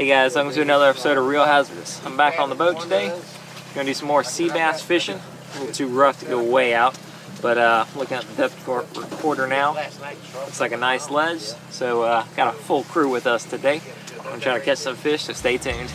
Hey guys, welcome to another episode of Real Hazardous. I'm back on the boat today. Gonna do some more sea bass fishing. A little too rough to go way out, but looking at the depth recorder now, looks like a nice ledge. So got a full crew with us today. I'm gonna try to catch some fish, so stay tuned.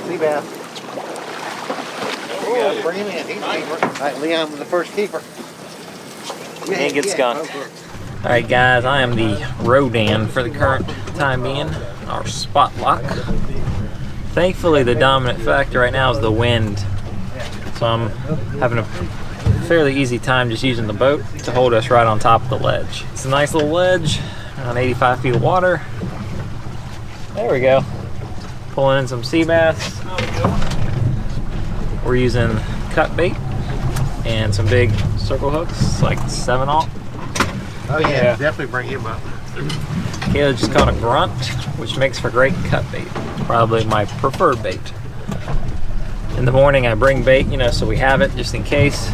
Sea bass. Oh, bring him in. He's a keeper. All right, Leon was the first keeper. And get skunked. Alright guys, I am the Rodan for the current time being, our spot lock. Thankfully the dominant factor right now is the wind. So I'm having a fairly easy time just using the boat to hold us right on top of the ledge. It's a nice little ledge, around 85 feet of water. There we go. Pulling in some sea bass. We're using cut bait and some big circle hooks, like 7/0. Oh yeah, definitely bring him up. Kayla just caught a grunt, which makes for great cut bait. Probably my preferred bait. In the morning I bring bait, so we have it just in case.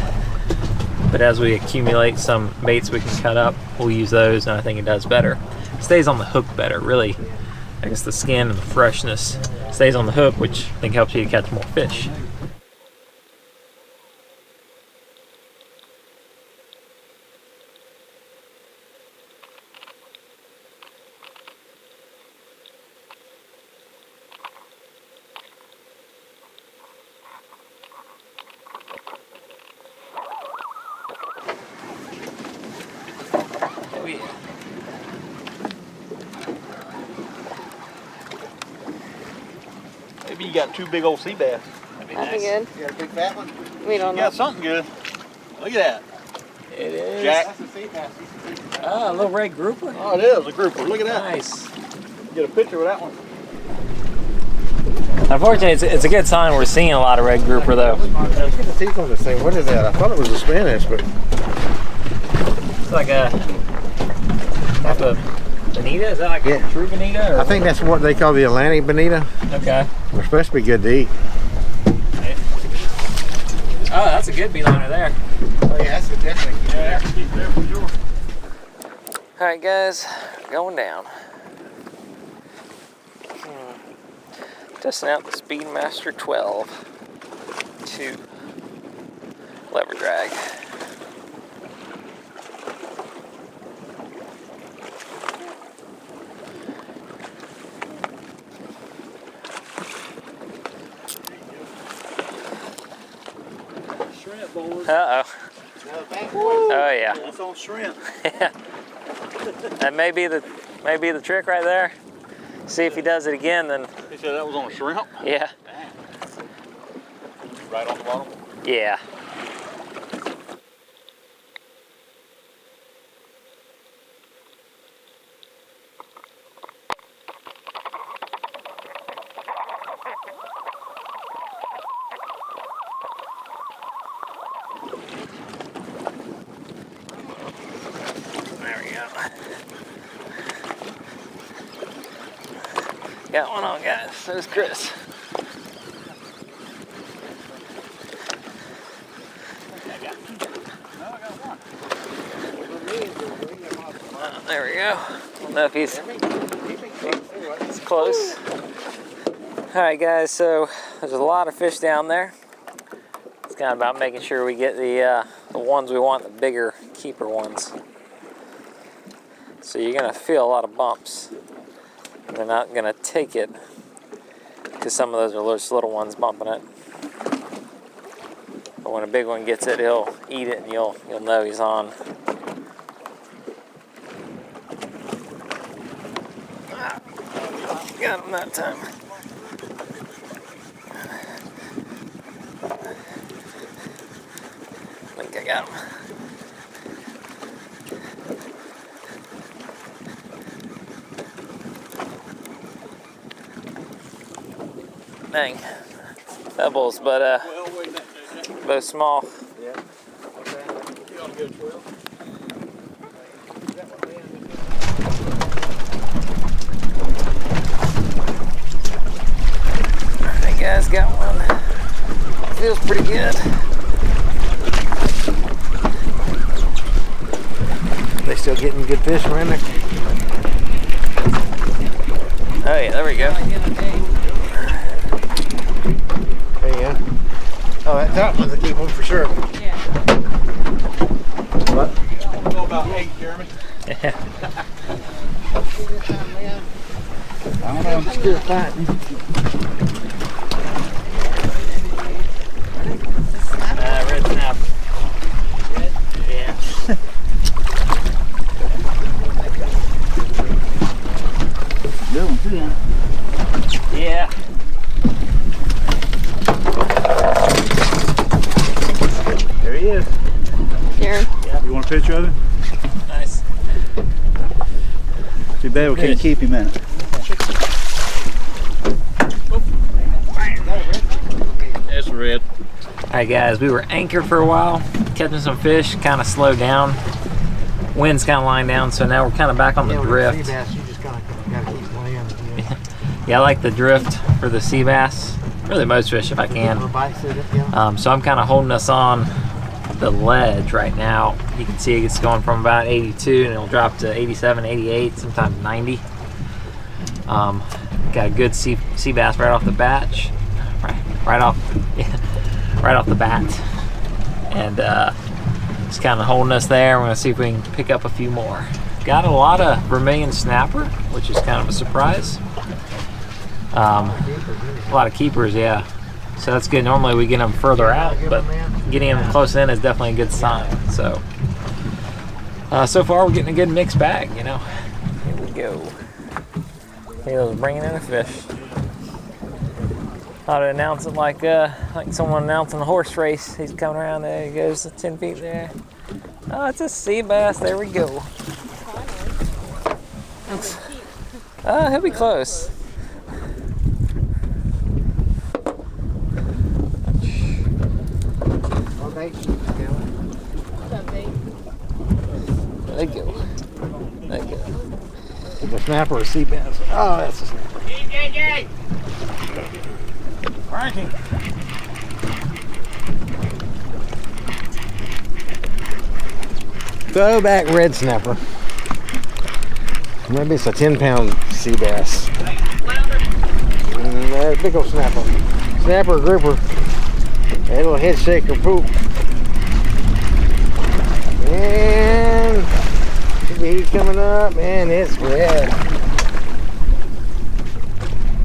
But as we accumulate some baits we can cut up, we'll use those, and I think it does better. It stays on the hook better, really. I guess the skin and the freshness stays on the hook, which I think helps you to catch more fish. Oh yeah. Maybe you got two big old sea bass. That'd be good. You got a big fat one? We don't You know. got something good. Look at that. It is. Jack. That's a sea bass. Ah, a little red grouper. Oh, it is a grouper. Look at that. Nice. Get a picture of that one. Unfortunately, it's a good sign we're seeing a lot of red grouper though. Look at the teeth on this thing. What is that? I thought it was a Spanish, but It's like a type of bonita. Is that like a true bonita? Or I think that's what they call the Atlantic bonita. Okay. They're supposed to be good to eat. Oh, that's a good beeliner there. Oh yeah, that's a definitely. Yeah, keep there for sure. All right, guys, going down. Testing out the Speedmaster 12 2 lever drag. Shrimp, boys. Uh-oh. Oh yeah. That's on shrimp. That may be the trick right there. See if he does it again, then He said that was on a shrimp. yeah. Right on the bottom. Yeah. There we go. Got one on, guys. There's Chris. There we go. I don't know if he's close. Alright guys, so there's a lot of fish down there. It's kind of about making sure we get the ones we want, the bigger keeper ones. So you're going to feel a lot of bumps. They're not going to take it because some of those are just little ones bumping it. But when a big one gets it, he'll eat it and you'll know he's on. Got him that time. I think I got him. Dang. Pebbles, but both small. Yeah. You ought to go 12. pretty good. They still getting good fish around there? Oh yeah, there we go. There you go. Oh, that top one's a keep one for sure. Yeah. What? I'll go about 8, Jeremy. Yeah. I don't know, I'm still fighting. Red snap. Yeah. Good one, too, then. Yeah. There he is. Darren. You want a picture of him? Nice. Too bad we can't keep him in it. That's red. Alright guys, we were anchored for a while, catching some fish, kind of slowed down. Wind's kind of lying down, so now we're kind of back on the drift. Sea bass, you just gotta keep playing. You know. Yeah, I like the drift for the sea bass. Really most fish if I can. So I'm kind of holding us on the ledge right now. You can see it's going from about 82 and it'll drop to 87, 88, sometimes 90. Got a good sea bass right off the batch. Right off the bat, and just kind of holding us there. We're gonna see if we can pick up a few more. Got a lot of Vermillion snapper, which is kind of a surprise. A lot of keepers, yeah. So that's good. Normally we get them further out, but getting them close in is definitely a good sign. So so far we're getting a good mixed bag, you know. Here we go. Kayla's bringing in a fish. Ought to announce it like someone announcing a horse race. He's coming around there. He goes 10 feet there. Oh, it's a sea bass. There we go. He'll be close. There you go. There you go. It's a snapper or a sea bass. Oh, that's a snapper. Frankie. Throwback red snapper. Maybe it's a 10-pound sea bass. Big old snapper. Snapper or grouper. That little head shaker poop. And he's coming up and it's red.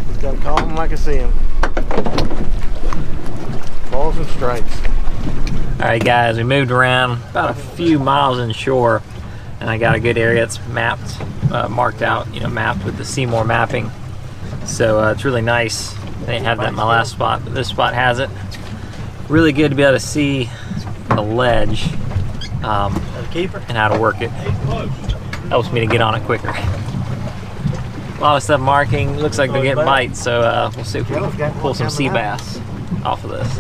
Just gotta call him like I see him. Balls and strikes. Alright guys, we moved around about a few miles inshore and I got a good area that's mapped, marked out, you know, mapped with the CMOR mapping. So it's really nice. I didn't have that in my last spot, but this spot has it. Really good to be able to see the ledge and how to work it. Helps me to get on it quicker. A lot of stuff marking. Looks like they're getting bites, so we'll see if we can pull some sea bass off of this.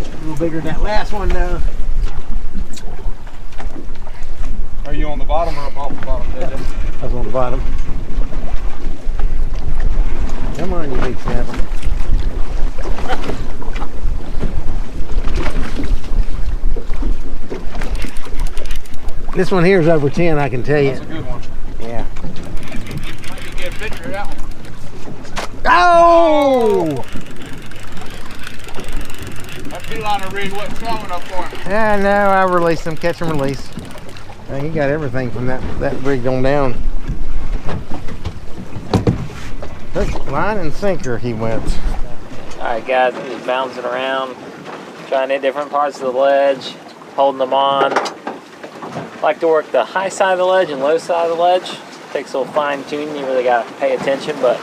A little bigger than that last one though. Are you on the bottom or up off the bottom, JJ? I was on the bottom. Come on, you big snapper. This one here is over 10, I can tell you. That's a good one. Yeah. I can get a picture of that one. Oh! That fish liner rig wasn't strong enough for him. Yeah, no, I released him, catch and release. He got everything from that rig on down. Hook, line, and sinker he went. Alright guys, I'm just bouncing around, trying to hit different parts of the ledge, holding them on. I like to work the high side of the ledge and low side of the ledge. Takes a little fine tuning, you really gotta pay attention, but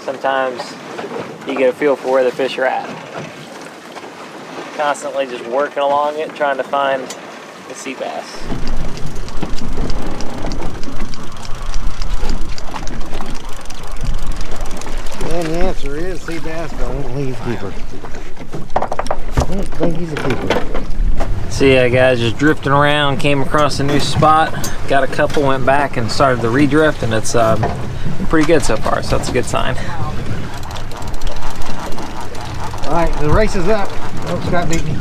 sometimes you get a feel for where the fish are at. Constantly just working along it, trying to find the sea bass. And the answer is sea bass, but I don't think he's a keeper. I don't think he's a keeper. So yeah guys, just drifting around, came across a new spot, got a couple, went back and started the redrift, and it's pretty good so far, so that's a good sign. Alright, the race is up. Oh, Scott beat me.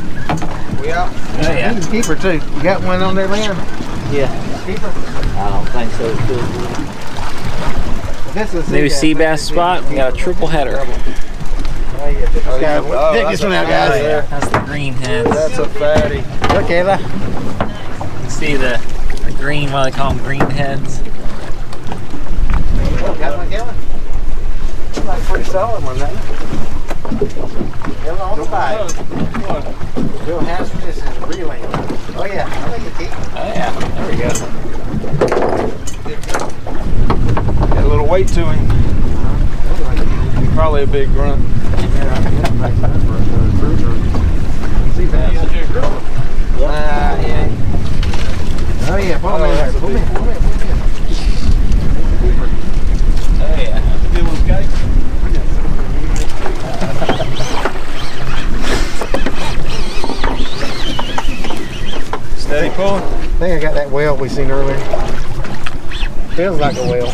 We out. Oh yeah. He's a keeper too. You got one on there, Liam? Yeah. Keeper? I don't think so. This is New sea bass spot, we got a triple header. Check this one out, guys. That's the green heads. That's a fatty. Look, Kayla. You can see the green, why they call them green heads. Got one, Kayla? Looks like a pretty solid one, doesn't it? Kayla on the side. Bill Hazardous is reeling. Oh yeah, I think you keep. Oh yeah, there we go. Got a little weight to him. Probably a big grunt. Sea bass. Yeah. Oh yeah, pull me there. Pull me. Oh yeah, that's a good one, guys. Steady pulling. I think I got that whale we seen earlier. Feels like a whale.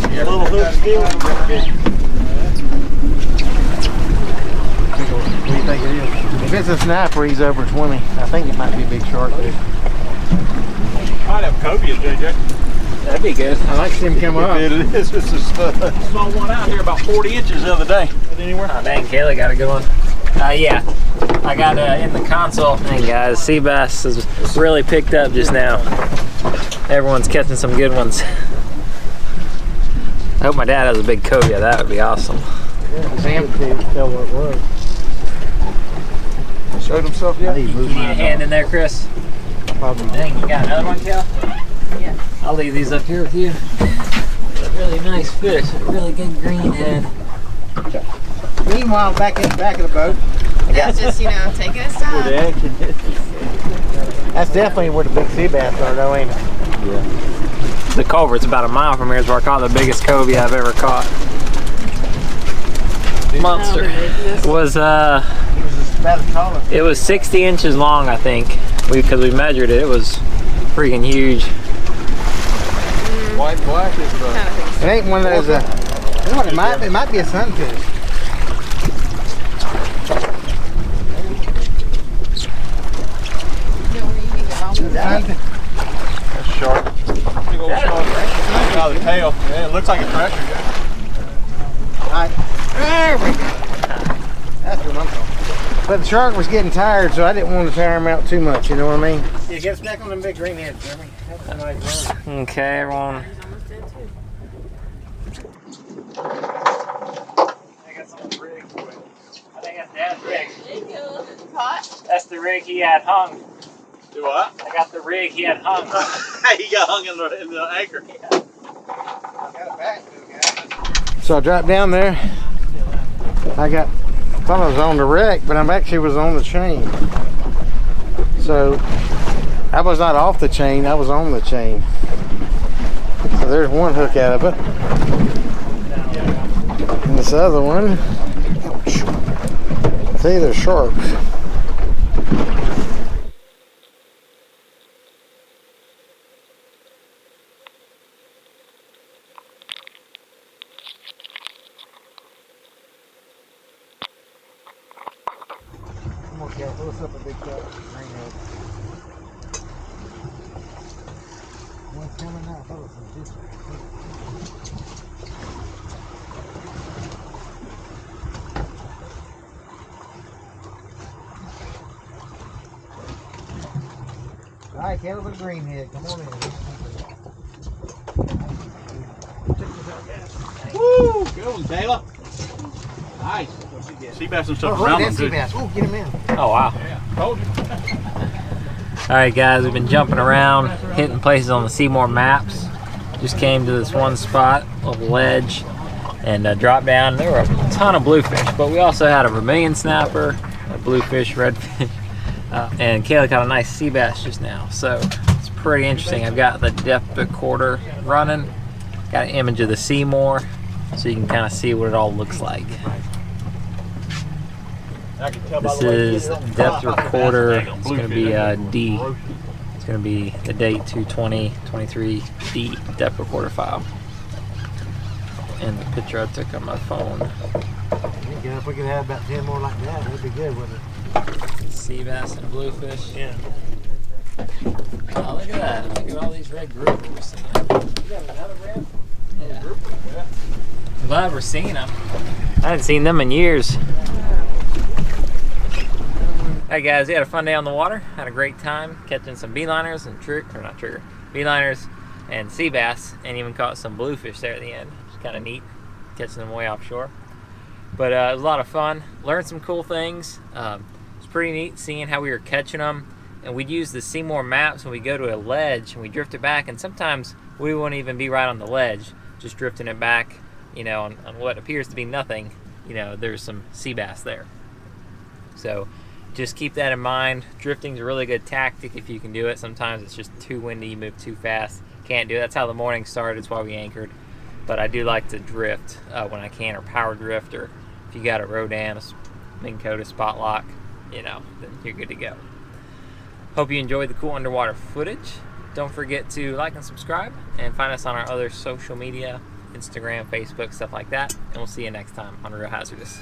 A little hook still. What do you think it is? If it's a sniper, he's over 20. I think it might be a big shark too. Might have cobia, JJ. That'd be good. I like to see him come up. It is. It's a stud. Saw one out here about 40 inches the other day. Anywhere? Oh dang, Kayla got a good one. Yeah, I got in the console. Dang guys, sea bass has really picked up just now. Everyone's catching some good ones. I hope my dad has a big cobia. That would be awesome. Sam can't tell what it was. Showed himself yet? You need a hand in there, Chris? Probably. Dang, you got another one, Cal? Yeah. I'll leave these up here with you. A really nice fish, a really good green head. Meanwhile, back of the boat. That's just, taking us down. That's definitely where the big sea bass are, though, ain't it? The culvert's about a mile from here is where I caught the biggest cobia I've ever caught. Monster. It was 60 inches long, I think, because we measured it. It was freaking huge. White and black is the. It ain't one of those. You know what, it might be a sunfish. That's sharp. Big old shark. Out of the tail. Yeah, it looks like a treasure. Alright. There we go. That's what I'm talking. But the shark was getting tired, so I didn't want to tire him out too much, you know what I mean? Yeah, get us back on them big green heads, Jeremy. That's a nice run. Okay, everyone. I got some rig. I think that's Dad's rig. Thank you. Hot? That's the rig he had hung. Do what? I got the rig he had hung. He got hung in the anchor. So I dropped down there. I thought I was on the wreck, but I actually was on the chain. So I was not off the chain, I was on the chain. So there's one hook out of it. And this other one, it's either sharks. One it's coming now. I thought it was this way. All right, Kayla with a greenhead. Come on in. Woo! Good one, Kayla. Nice. Sea bass and stuff Oh, around look at that sea them, too. bass. Oh, get him in. Oh, wow. Yeah, told you. Alright guys, we've been jumping around, hitting places on the CMOR Maps. Just came to this one spot, a little ledge, and dropped down. There were a ton of bluefish, but we also had a vermilion snapper, a bluefish, redfish, and Kayla caught a nice sea bass just now. So it's pretty interesting. I've got the depth recorder running, got an image of the CMOR, so you can kind of see what it all looks like. This is depth recorder. It's going to be D. It's going to be the date 2/20/23 D depth recorder file. And the picture I took on my phone. If we could have about 10 more like that, that'd be good, wouldn't it? Sea bass and bluefish. Yeah. Oh, look at that. Look at all these red grouper we're seeing. You got another red? Yeah. I'm glad we're seeing them. I hadn't seen them in years. Hey guys, we had a fun day on the water. Had a great time catching some beeliners and beeliners and sea bass, and even caught some bluefish there at the end. It's kind of neat, catching them way offshore. But it was a lot of fun. Learned some cool things. It's pretty neat seeing how we were catching them. And we'd use the CMOR Maps when we go to a ledge and we drift it back. And sometimes we won't even be right on the ledge, just drifting it back, you know, on what appears to be nothing. You know, there's some sea bass there. So just keep that in mind. Drifting's a really good tactic if you can do it. Sometimes it's just too windy, you move too fast. Can't do it. That's how the morning started. That's why we anchored. But I do like to drift when I can, or power drift, or if you got a Rodan, a Minn Kota spot lock, you know, then you're good to go. Hope you enjoyed the cool underwater footage. Don't forget to like and subscribe, and find us on our other social media, Instagram, Facebook, stuff like that. And we'll see you next time on Real Hazardous.